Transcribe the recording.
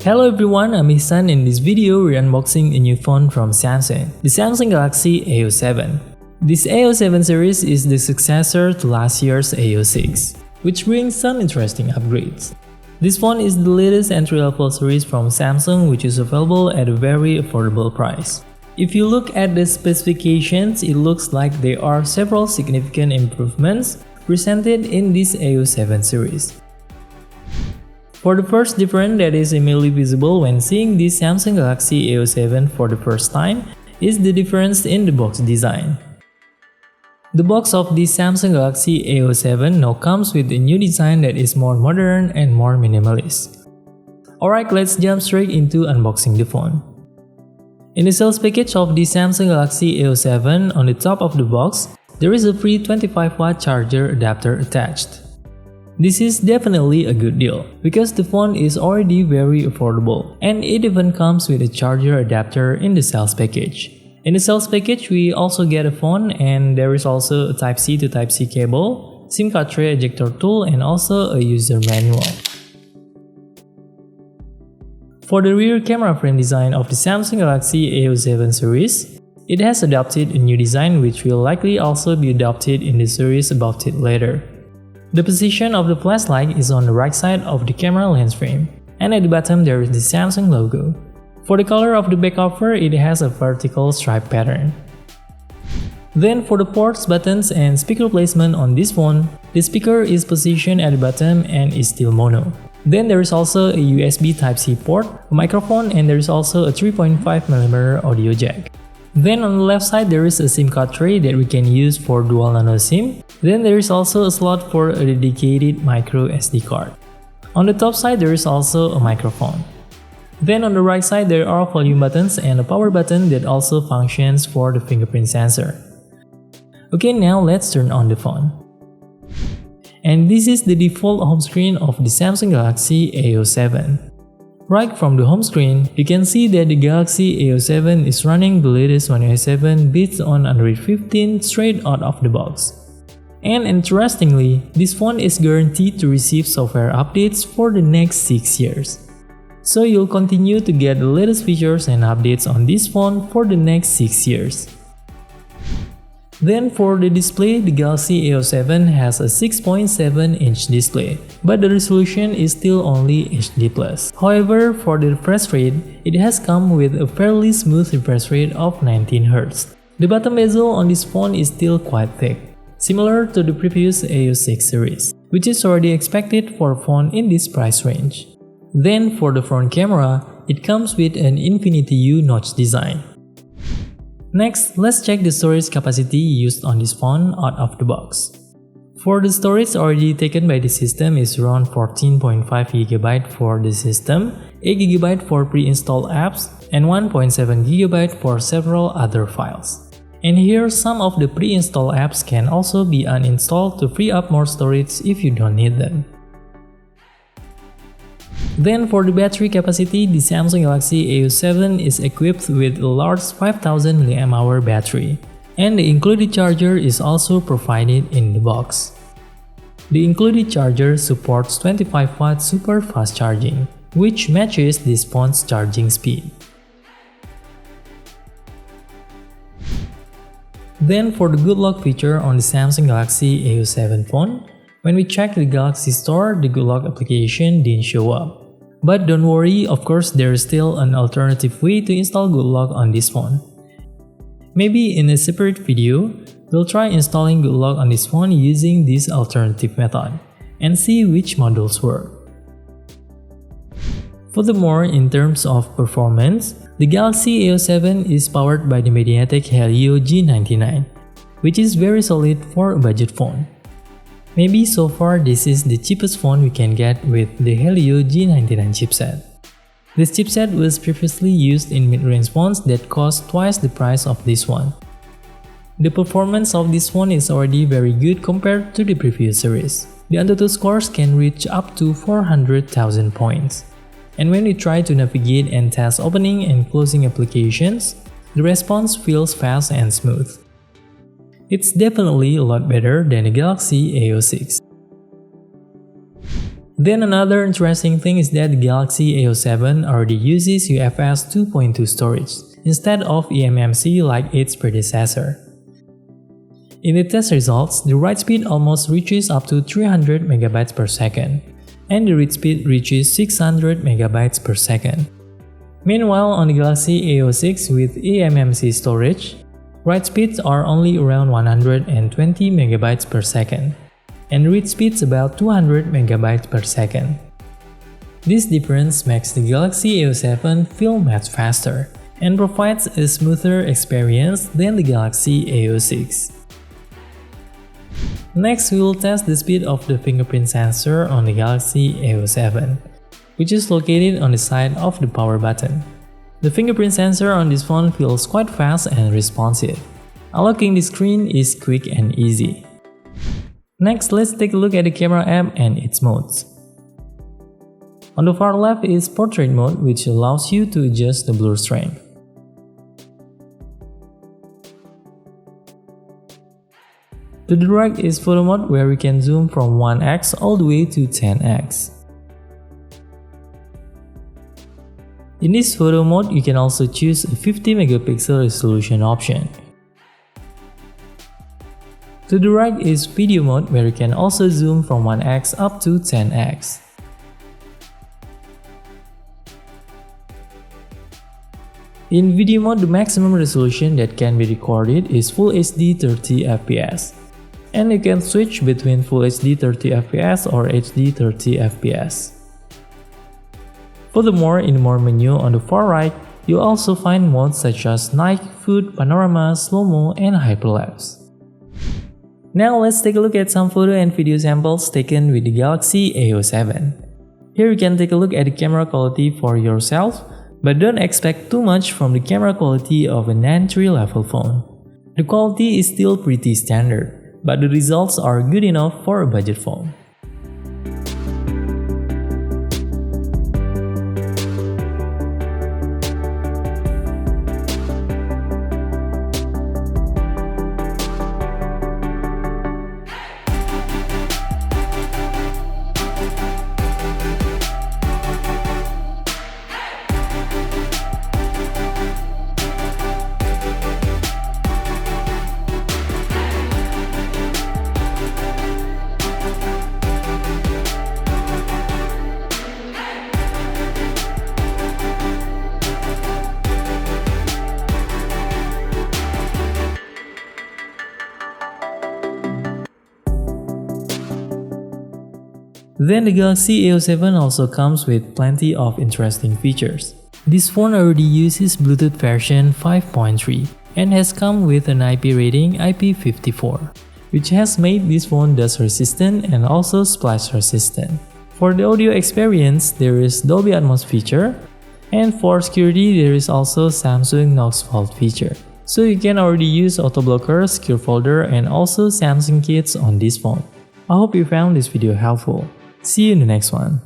Hello everyone, I'm Ihsan. In this video, we're unboxing a new phone from Samsung, the Samsung Galaxy A07. This A07 series is the successor to last year's A06, which brings some interesting upgrades. This phone is the latest entry-level series from Samsung, which is available at a very affordable price. If you look at the specifications, it looks like there are several significant improvements presented in this A07 series. For the first difference that is immediately visible when seeing this Samsung Galaxy A07 for the first time is the difference in the box design. The box of this Samsung Galaxy A07 now comes with a new design that is more modern and more minimalist. Alright, let's jump straight into unboxing the phone. In the sales package of the Samsung Galaxy A07, on the top of the box, there is a free 25-watt charger adapter attached. This is definitely a good deal, because the phone is already very affordable, and it even comes with a charger adapter in the sales package. In the sales package, we also get a phone, and there is also a Type-C to Type-C cable, SIM card tray ejector tool, and also a user manual. For the rear camera frame design of the Samsung Galaxy A07 series, it has adopted a new design which will likely also be adopted in the series about it later. The position of the flashlight is on the right side of the camera lens frame, and at the bottom there is the Samsung logo. For the color of the back cover, it has a vertical stripe pattern. Then for the ports, buttons, and speaker placement on this phone, the speaker is positioned at the bottom and is still mono. Then there is also a USB Type-C port, a microphone, and there is also a 3.5mm audio jack. Then on the left side there is a SIM card tray that we can use for dual nano SIM. Then there is also a slot for a dedicated micro SD card. On the top side there is also a microphone. Then on the right side there are volume buttons and a power button that also functions for the fingerprint sensor. Okay, now let's turn on the phone. And this is the default home screen of the Samsung Galaxy A07. Right from the home screen, you can see that the Galaxy A07 is running the latest One UI 7 based on Android 15 straight out of the box. And interestingly, this phone is guaranteed to receive software updates for the next 6 years. So you'll continue to get the latest features and updates on this phone for the next 6 years. Then for the display, the Galaxy A07 has a 6.7-inch display, but the resolution is still only HD+. However, for the refresh rate, it has come with a fairly smooth refresh rate of 19Hz. The bottom bezel on this phone is still quite thick, similar to the previous A06 series, which is already expected for a phone in this price range. Then for the front camera, it comes with an Infinity U notch design. Next, let's check the storage capacity used on this phone out of the box. For the storage already taken by the system is around 14.5GB for the system, 8GB for pre-installed apps, and 1.7GB for several other files. And here some of the pre-installed apps can also be uninstalled to free up more storage if you don't need them. Then for the battery capacity, the Samsung Galaxy A07 is equipped with a large 5000 mAh battery, and the included charger is also provided in the box. The included charger supports 25-watt super fast charging, which matches this phone's charging speed. Then for the good luck feature on the Samsung Galaxy A07 phone, when we checked the Galaxy Store, the good luck application didn't show up. But don't worry, of course there is still an alternative way to install good luck on this phone. Maybe in a separate video, we'll try installing good luck on this phone using this alternative method, and see which modules work. Furthermore, in terms of performance, the Galaxy A07 is powered by the MediaTek Helio G99, which is very solid for a budget phone. Maybe so far this is the cheapest phone we can get with the Helio G99 chipset. This chipset was previously used in mid-range phones that cost twice the price of this one. The performance of this phone is already very good compared to the previous series. The Antutu scores can reach up to 400,000 points. And when we try to navigate and test opening and closing applications, the response feels fast and smooth. It's definitely a lot better than the Galaxy A06. Then another interesting thing is that the Galaxy A07 already uses UFS 2.2 storage instead of eMMC like its predecessor. In the test results, the write speed almost reaches up to 300 MB per second, and the read speed reaches 600 MB per second. Meanwhile, on the Galaxy A06 with eMMC storage, write speeds are only around 120 MB per second, and read speeds about 200 MB per second. This difference makes the Galaxy A07 feel much faster and provides a smoother experience than the Galaxy A06. Next, we will test the speed of the fingerprint sensor on the Galaxy A07, which is located on the side of the power button. The fingerprint sensor on this phone feels quite fast and responsive. Unlocking the screen is quick and easy. Next, let's take a look at the camera app and its modes. On the far left is Portrait mode, which allows you to adjust the blur strength. To the right is Photo mode, where we can zoom from 1x all the way to 10x. In this photo mode, you can also choose a 50 megapixel resolution option. To the right is Video mode, where you can also zoom from 1x up to 10x. In video mode, the maximum resolution that can be recorded is Full HD 30 fps. And you can switch between Full HD 30 fps or HD 30 fps. Furthermore, in the More menu on the far right, you also find modes such as Night, Food, Panorama, Slow-Mo, and Hyperlapse. Now let's take a look at some photo and video samples taken with the Galaxy A07. Here you can take a look at the camera quality for yourself, but don't expect too much from the camera quality of an entry-level phone. The quality is still pretty standard, but the results are good enough for a budget phone. Then the Galaxy A07 also comes with plenty of interesting features. This phone already uses Bluetooth version 5.3 and has come with an IP rating IP54, which has made this phone dust resistant and also splash resistant. For the audio experience, there is Dolby Atmos feature, and for security there is also Samsung Knox Vault feature. So you can already use auto blocker, secure folder, and also Samsung Kids on this phone. I hope you found this video helpful. See you in the next one.